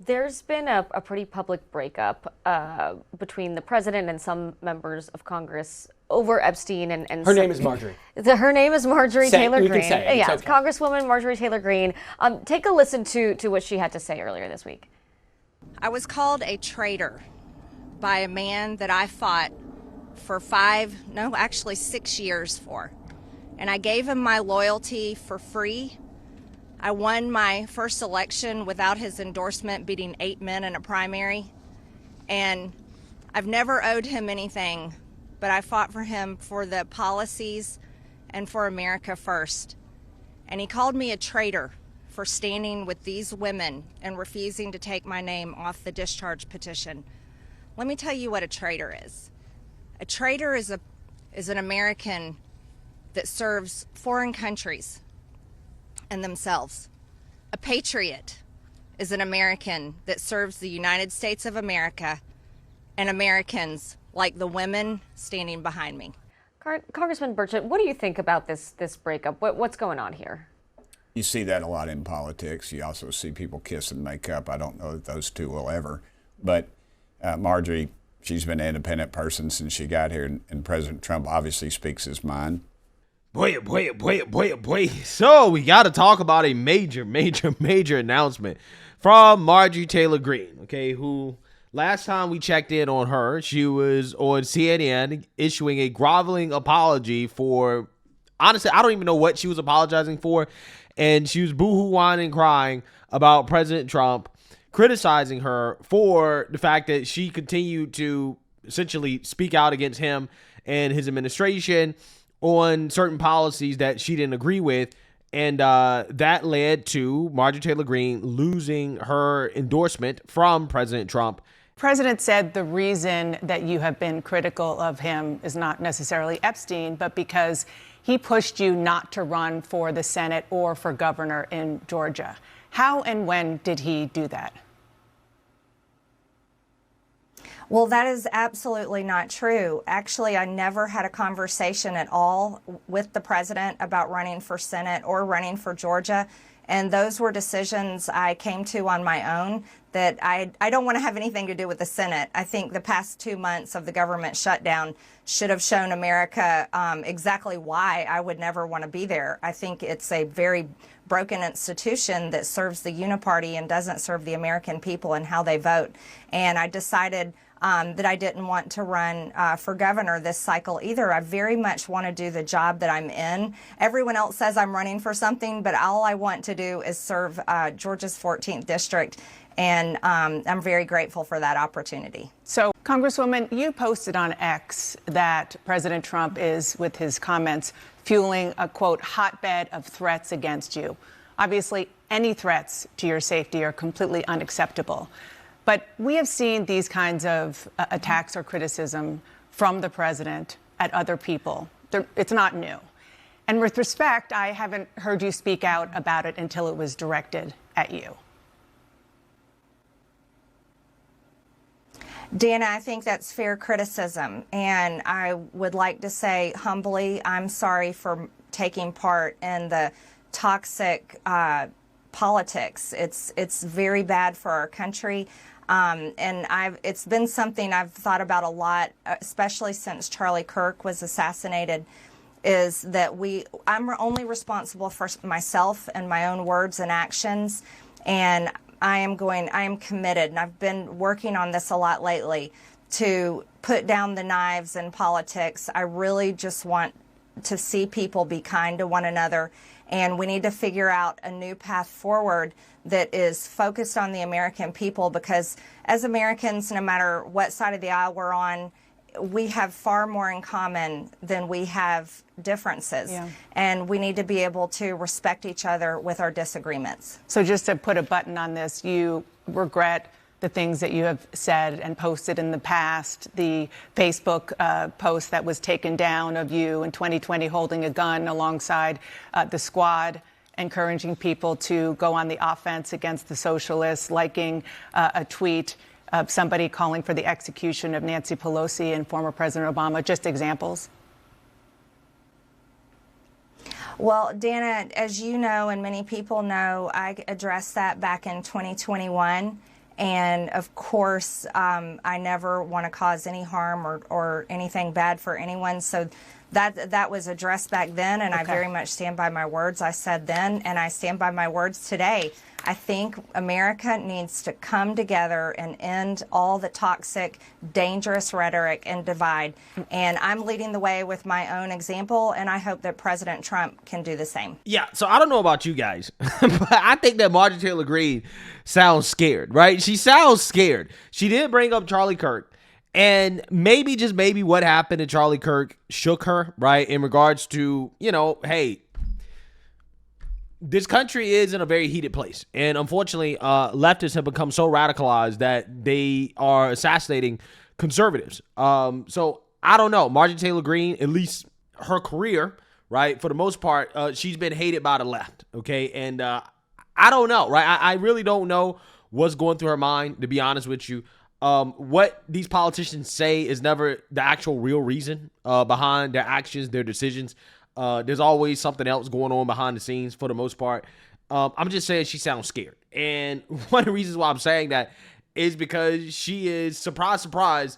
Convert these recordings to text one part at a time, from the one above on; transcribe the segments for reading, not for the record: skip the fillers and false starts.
There's been a pretty public breakup between the president and some members of Congress over Epstein and her name is Marjorie. Her name is Marjorie Taylor Greene. We can say it. Yeah, okay. Congresswoman Marjorie Taylor Greene. Take a listen to what she had to say earlier this week. I was called a traitor by a man that I fought for 6 years for. And I gave him my loyalty for free. I won my first election without his endorsement, beating 8 men in a primary. And I've never owed him anything, but I fought for him for the policies and for America first. And he called me a traitor for standing with these women and refusing to take my name off the discharge petition. Let me tell you what a traitor is. A traitor is an American that serves foreign countries and themselves. A patriot is an American that serves the United States of America and Americans like the women standing behind me. Congressman Burchett, what do you think about this breakup? What's going on here? You see that a lot in politics. You also see people kiss and make up. I don't know that those two will ever. But Marjorie, she's been an independent person since she got here, and President Trump obviously speaks his mind. Boy. So we got to talk about a major announcement from Marjorie Taylor Greene, okay, who last time we checked in on her, she was on CNN issuing a groveling apology for, honestly, I don't even know what she was apologizing for. And she was boohoo whining, crying about President Trump, criticizing her for the fact that she continued to essentially speak out against him and his administration on certain policies that she didn't agree with. And that led to Marjorie Taylor Greene losing her endorsement from President Trump. The president said the reason that you have been critical of him is not necessarily Epstein, but because he pushed you not to run for the Senate or for governor in Georgia. How and when did he do that? Well, that is absolutely not true. Actually, I never had a conversation at all with the president about running for Senate or running for Georgia. And those were decisions I came to on my own, that I don't want to have anything to do with the Senate. I think the past 2 months of the government shutdown should have shown America exactly why I would never want to be there. I think it's a very broken institution that serves the uniparty and doesn't serve the American people and how they vote. And I decided that I didn't want to run for governor this cycle either. I very much want to do the job that I'm in. Everyone else says I'm running for something, but all I want to do is serve Georgia's 14th district. And I'm very grateful for that opportunity. So, Congresswoman, you posted on X that President Trump is, with his comments, fueling a, quote, hotbed of threats against you. Obviously, any threats to your safety are completely unacceptable. But we have seen these kinds of attacks or criticism from the president at other people. It's not new. And with respect, I haven't heard you speak out about it until it was directed at you. Dana, I think that's fair criticism. And I would like to say humbly, I'm sorry for taking part in the toxic politics. It's very bad for our country. And it's been something I've thought about a lot, especially since Charlie Kirk was assassinated, is that I'm only responsible for myself and my own words and actions. And I am committed, and I've been working on this a lot lately, to put down the knives in politics. I really just want to see people be kind to one another, and we need to figure out a new path forward that is focused on the American people, because as Americans, no matter what side of the aisle we're on, we have far more in common than we have differences. Yeah. And we need to be able to respect each other with our disagreements. So just to put a button on this, you regret the things that you have said and posted in the past, the Facebook post that was taken down of you in 2020 holding a gun alongside the squad, encouraging people to go on the offense against the socialists, liking a tweet of somebody calling for the execution of Nancy Pelosi and former President Obama. Just examples. Well, Dana, as you know and many people know, I addressed that back in 2021. And of course, I never want to cause any harm or anything bad for anyone. So that was addressed back then, and I very much stand by my words I said then, and I stand by my words today. I think America needs to come together and end all the toxic, dangerous rhetoric and divide. And I'm leading the way with my own example, and I hope that President Trump can do the same. Yeah, so I don't know about you guys, but I think that Marjorie Taylor Greene sounds scared, right? She sounds scared. She did bring up Charlie Kirk. And maybe, just maybe, what happened to Charlie Kirk shook her, right? In regards to, hey, this country is in a very heated place. And unfortunately, leftists have become so radicalized that they are assassinating conservatives. So I don't know. Marjorie Taylor Greene, at least her career, right, for the most part, she's been hated by the left, okay? And I don't know, right? I really don't know what's going through her mind, to be honest with you. What these politicians say is never the actual real reason behind their actions, their decisions. There's always something else going on behind the scenes for the most part. I'm just saying she sounds scared. And one of the reasons why I'm saying that is because she is, surprise,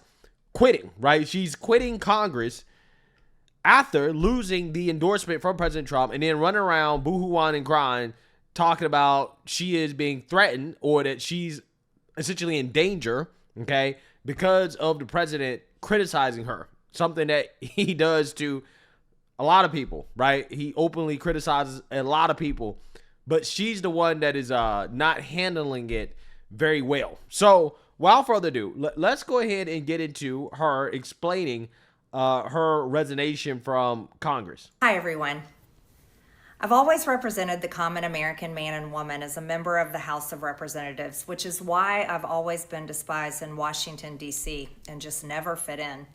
quitting, right? She's quitting Congress after losing the endorsement from President Trump and then running around boo-hooing and crying, talking about she is being threatened or that she's essentially in danger, okay, because of the president criticizing her, something that he does to a lot of people, right? He openly criticizes a lot of people, but she's the one that is not handling it very well. So without further ado, let's go ahead and get into her explaining her resignation from Congress. Hi, everyone. I've always represented the common American man and woman as a member of the House of Representatives, which is why I've always been despised in Washington, D.C., and just never fit in.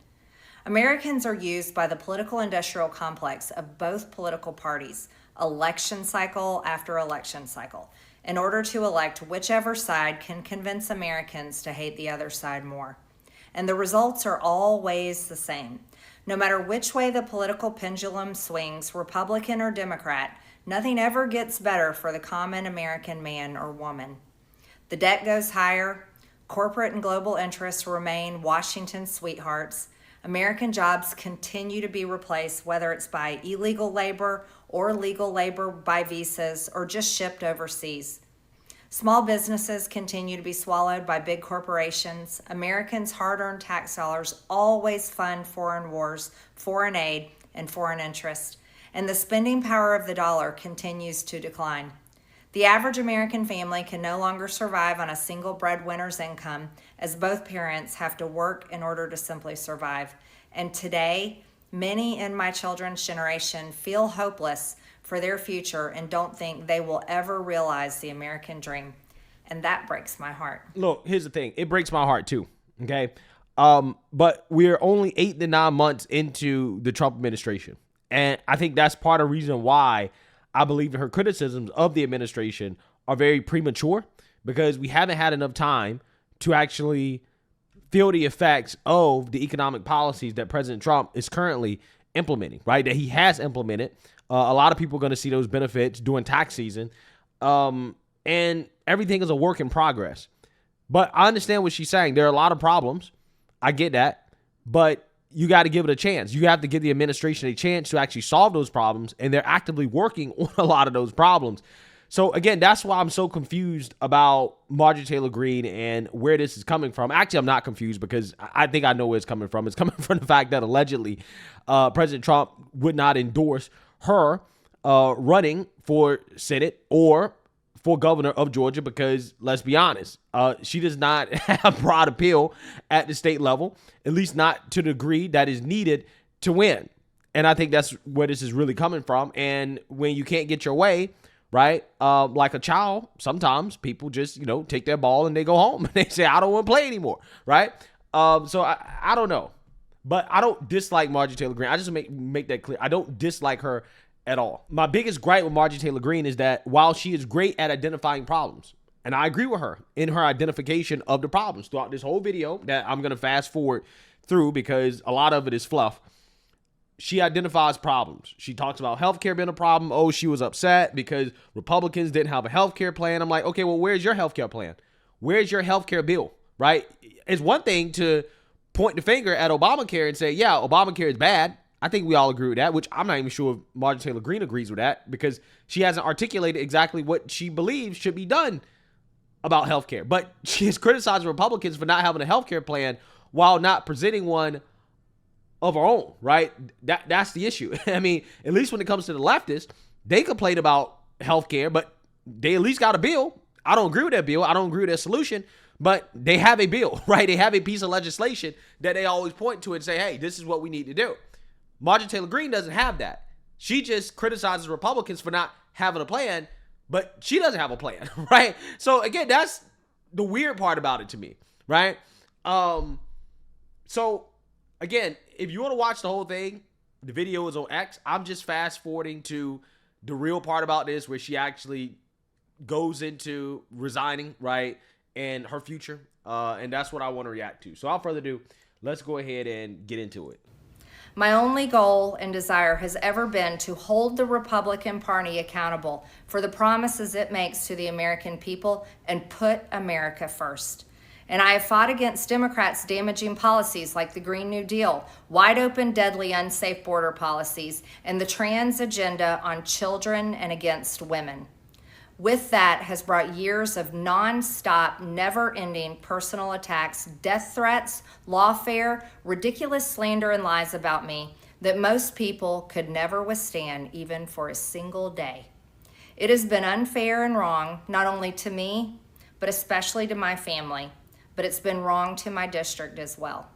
Americans are used by the political industrial complex of both political parties, election cycle after election cycle, in order to elect whichever side can convince Americans to hate the other side more. And the results are always the same. No matter which way the political pendulum swings, Republican or Democrat, nothing ever gets better for the common American man or woman. The debt goes higher, corporate and global interests remain Washington's sweethearts, American jobs continue to be replaced, whether it's by illegal labor or legal labor by visas or just shipped overseas. Small businesses continue to be swallowed by big corporations. Americans' hard-earned tax dollars always fund foreign wars, foreign aid, and foreign interest. And the spending power of the dollar continues to decline. The average American family can no longer survive on a single breadwinner's income, as both parents have to work in order to simply survive. And today, many in my children's generation feel hopeless for their future and don't think they will ever realize the American dream. And that breaks my heart. Look, here's the thing. It breaks my heart too, okay? But we're only 8 to 9 months into the Trump administration. And I think that's part of the reason why I believe that her criticisms of the administration are very premature, because we haven't had enough time to actually feel the effects of the economic policies that President Trump is currently implementing, right? That he has implemented. A lot of people are going to see those benefits during tax season. And everything is a work in progress. But I understand what she's saying. There are a lot of problems. I get that. But you got to give it a chance. You have to give the administration a chance to actually solve those problems. And they're actively working on a lot of those problems. So, again, that's why I'm so confused about Marjorie Taylor Greene and where this is coming from. Actually, I'm not confused, because I think I know where it's coming from. It's coming from the fact that allegedly President Trump would not endorse her running for Senate or for governor of Georgia, because, let's be honest, she does not have broad appeal at the state level, at least not to the degree that is needed to win. And I think that's where this is really coming from. And when you can't get your way, right, like a child, sometimes people just, take their ball and they go home and they say, I don't want to play anymore, right? So I don't know. But I don't dislike Marjorie Taylor Greene. I just make that clear. I don't dislike her at all. My biggest gripe with Marjorie Taylor Greene is that while she is great at identifying problems, and I agree with her in her identification of the problems throughout this whole video that I'm going to fast forward through because a lot of it is fluff, she identifies problems. She talks about healthcare being a problem. Oh, she was upset because Republicans didn't have a healthcare plan. I'm like, okay, well, where's your healthcare plan? where's your healthcare bill, right? It's one thing to point the finger at Obamacare and say, yeah, Obamacare is bad. I think we all agree with that, which I'm not even sure if Marjorie Taylor Greene agrees with that because she hasn't articulated exactly what she believes should be done about healthcare. But she has criticized Republicans for not having a healthcare plan while not presenting one of her own, right? That's the issue. I mean, at least when it comes to the leftists, they complain about healthcare, but they at least got a bill. I don't agree with that bill. I don't agree with that solution, but they have a bill, right? They have a piece of legislation that they always point to and say, hey, this is what we need to do. Marjorie Taylor Greene doesn't have that. She just criticizes Republicans for not having a plan, but she doesn't have a plan, right? So again, that's the weird part about it to me, right? So again, if you want to watch the whole thing, the video is on X. I'm just fast forwarding to the real part about this where she actually goes into resigning, right? And her future. And that's what I want to react to. So without further ado, let's go ahead and get into it. My only goal and desire has ever been to hold the Republican Party accountable for the promises it makes to the American people and put America first. And I have fought against Democrats' damaging policies like the Green New Deal, wide open, deadly, unsafe border policies, and the trans agenda on children and against women. With that has brought years of non-stop, never-ending personal attacks, death threats, lawfare, ridiculous slander and lies about me that most people could never withstand even for a single day. It has been unfair and wrong, not only to me, but especially to my family, but it's been wrong to my district as well.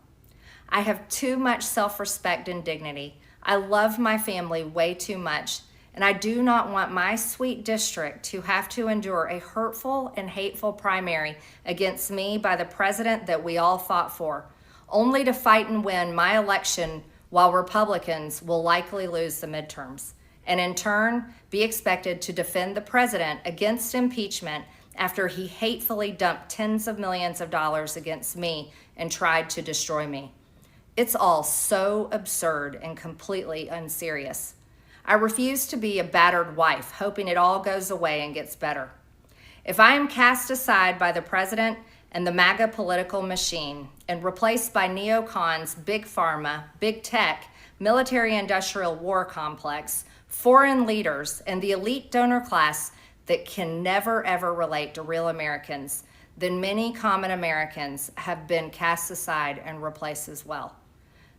I have too much self-respect and dignity. I love my family way too much, and I do not want my sweet district to have to endure a hurtful and hateful primary against me by the president that we all fought for, only to fight and win my election while Republicans will likely lose the midterms, and in turn be expected to defend the president against impeachment after he hatefully dumped tens of millions of dollars against me and tried to destroy me. It's all so absurd and completely unserious. I refuse to be a battered wife, hoping it all goes away and gets better. If I am cast aside by the president and the MAGA political machine and replaced by neocons, big pharma, big tech, military-industrial war complex, foreign leaders, and the elite donor class that can never, ever relate to real Americans, then many common Americans have been cast aside and replaced as well.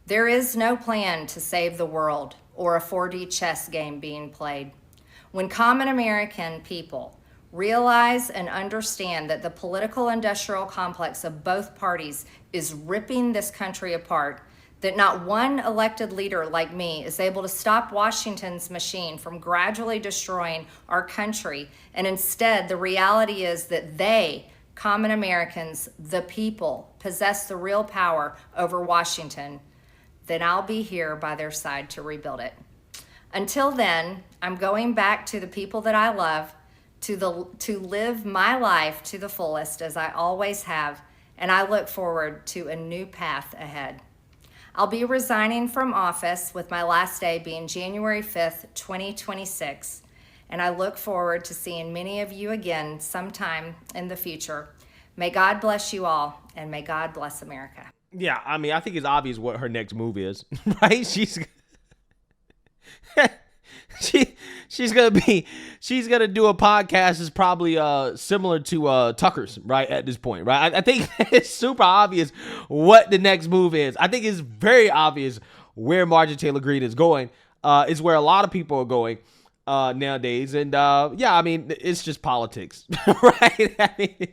There is no plan to save the world or a 4D chess game being played. When common American people realize and understand that the political industrial complex of both parties is ripping this country apart, that not one elected leader like me is able to stop Washington's machine from gradually destroying our country, and instead the reality is that they, common Americans, the people, possess the real power over Washington, then I'll be here by their side to rebuild it. Until then, I'm going back to the people that I love, to live my life to the fullest as I always have, and I look forward to a new path ahead. I'll be resigning from office with my last day being January 5th, 2026, and I look forward to seeing many of you again sometime in the future. May God bless you all, and may God bless America. Yeah, I mean, I think it's obvious what her next move is, right? She's gonna do a podcast that's probably similar to Tucker's, right, at this point, right? I think it's super obvious what the next move is. I think it's very obvious where Marjorie Taylor Greene is going. Is where a lot of people are going nowadays, and yeah, I mean, it's just politics, right? I mean,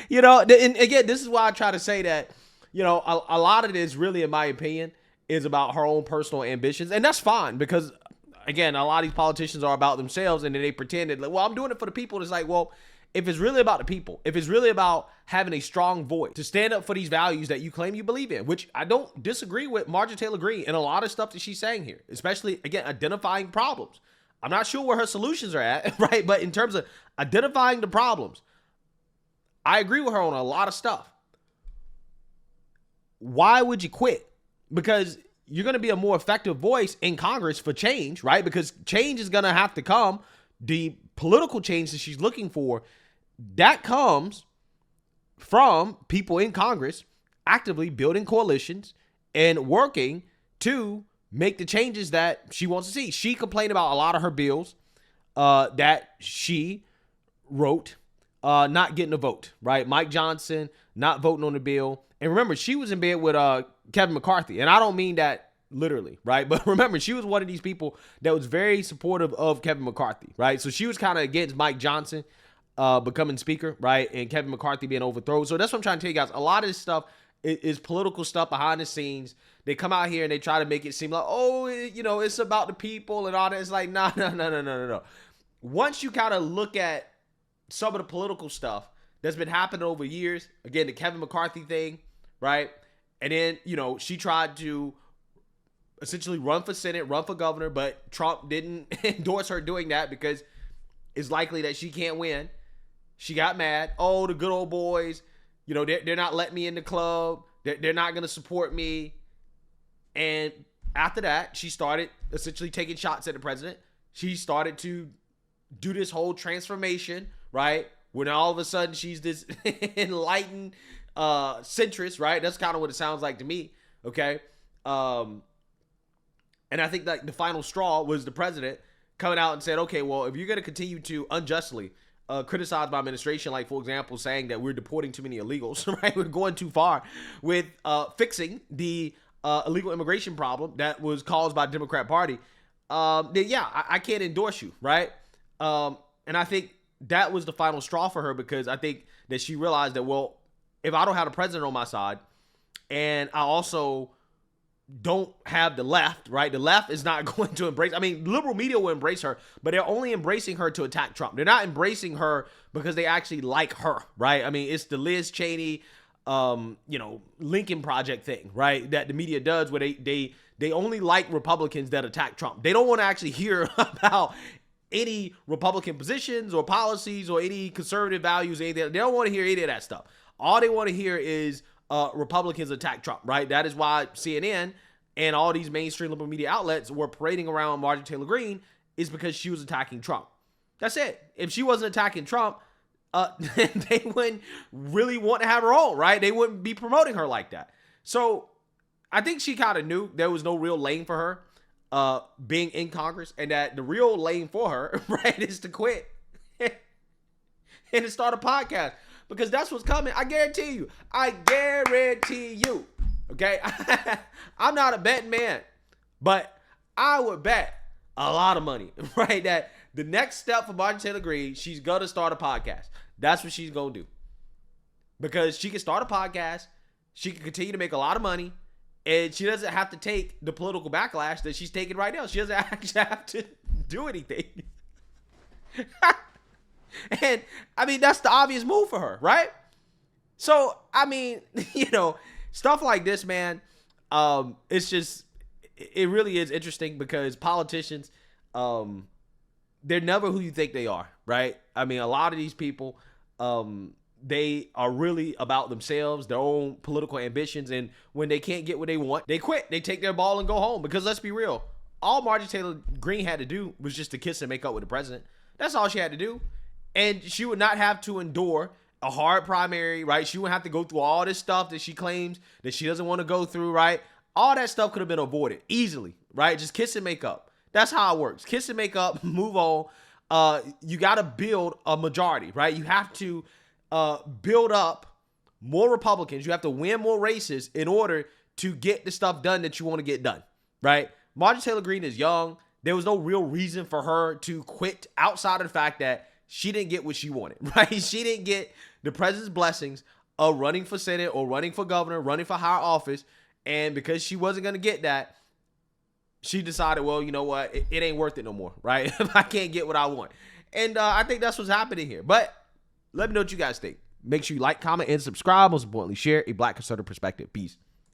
you know, and again, this is why I try to say that, you know, a lot of this really, in my opinion, is about her own personal ambitions. And that's fine because, again, a lot of these politicians are about themselves and then they pretend that, like, well, I'm doing it for the people. And it's like, well, if it's really about the people, if it's really about having a strong voice to stand up for these values that you claim you believe in, which I don't disagree with Marjorie Taylor Greene and a lot of stuff that she's saying here, especially, again, identifying problems. I'm not sure where her solutions are at, right? But in terms of identifying the problems, I agree with her on a lot of stuff. Why would you quit? Because you're going to be a more effective voice in Congress for change, right? Because change is going to have to come. The political change that she's looking for that comes from people in Congress actively building coalitions and working to make the changes that she wants to see. She complained about a lot of her bills that she wrote not getting a vote, right? Mike Johnson not voting on the bill. And remember, she was in bed with Kevin McCarthy. And I don't mean that literally, right? But remember, she was one of these people that was very supportive of Kevin McCarthy, right? So she was kind of against Mike Johnson becoming speaker, right? And Kevin McCarthy being overthrown. So that's what I'm trying to tell you guys. A lot of this stuff is political stuff behind the scenes. They come out here and they try to make it seem like, oh, it's about the people and all that. It's like, no. Once you kind of look at some of the political stuff that's been happening over years, again, the Kevin McCarthy thing, right? And then, she tried to essentially run for Senate, run for governor, but Trump didn't endorse her doing that because it's likely that she can't win. She got mad. Oh, the good old boys, they're not letting me in the club. They're not going to support me. And after that, she started essentially taking shots at the president. She started to do this whole transformation, right? When all of a sudden she's this enlightened centrist, right? That's kind of what it sounds like to me, okay? And I think that the final straw was the president coming out and said, okay, well, if you're going to continue to unjustly criticize my administration, like, for example, saying that we're deporting too many illegals, right? We're going too far with fixing the illegal immigration problem that was caused by the Democrat Party, then yeah, I can't endorse you, right? And I think that was the final straw for her because I think that she realized that, well, if I don't have the president on my side and I also don't have the left, right? The left is not going to embrace, liberal media will embrace her, but they're only embracing her to attack Trump. They're not embracing her because they actually like her, right? It's the Liz Cheney, Lincoln Project thing, right? That the media does where they only like Republicans that attack Trump. They don't want to actually hear about any Republican positions or policies or any conservative values, anything. They don't want to hear any of that stuff. All they want to hear is Republicans attack Trump, right? That is why CNN and all these mainstream liberal media outlets were parading around Marjorie Taylor Greene, is because she was attacking Trump. That's it. If she wasn't attacking Trump, they wouldn't really want to have her on, right? They wouldn't be promoting her like that. So I think she kind of knew there was no real lane for her being in Congress, and that the real lane for her, right, is to quit and to start a podcast, because that's what's coming. I guarantee you. Okay? I'm not a betting man, but I would bet a lot of money, right, that the next step for Marjorie Taylor Greene, she's going to start a podcast. That's what she's going to do. Because she can start a podcast, she can continue to make a lot of money, and she doesn't have to take the political backlash that she's taking right now. She doesn't actually have to do anything. And, that's the obvious move for her, right? So, stuff like this, man, it's just, it really is interesting because politicians, they're never who you think they are, right? A lot of these people, they are really about themselves, their own political ambitions, and when they can't get what they want, they quit. They take their ball and go home, because let's be real, all Marjorie Taylor Greene had to do was just to kiss and make up with the president. That's all she had to do. And she would not have to endure a hard primary, right? She wouldn't have to go through all this stuff that she claims that she doesn't want to go through, right? All that stuff could have been avoided easily, right? Just kiss and make up. That's how it works. Kiss and make up, move on. You got to build a majority, right? You have to build up more Republicans. You have to win more races in order to get the stuff done that you want to get done, right? Marjorie Taylor Greene is young. There was no real reason for her to quit outside of the fact that she didn't get what she wanted, right? She didn't get the president's blessings of running for Senate or running for governor, running for higher office. And because she wasn't going to get that, she decided, well, you know what? It ain't worth it no more, right? If I can't get what I want. And I think that's what's happening here. But let me know what you guys think. Make sure you like, comment, and subscribe. Most importantly, share a Black conservative perspective. Peace.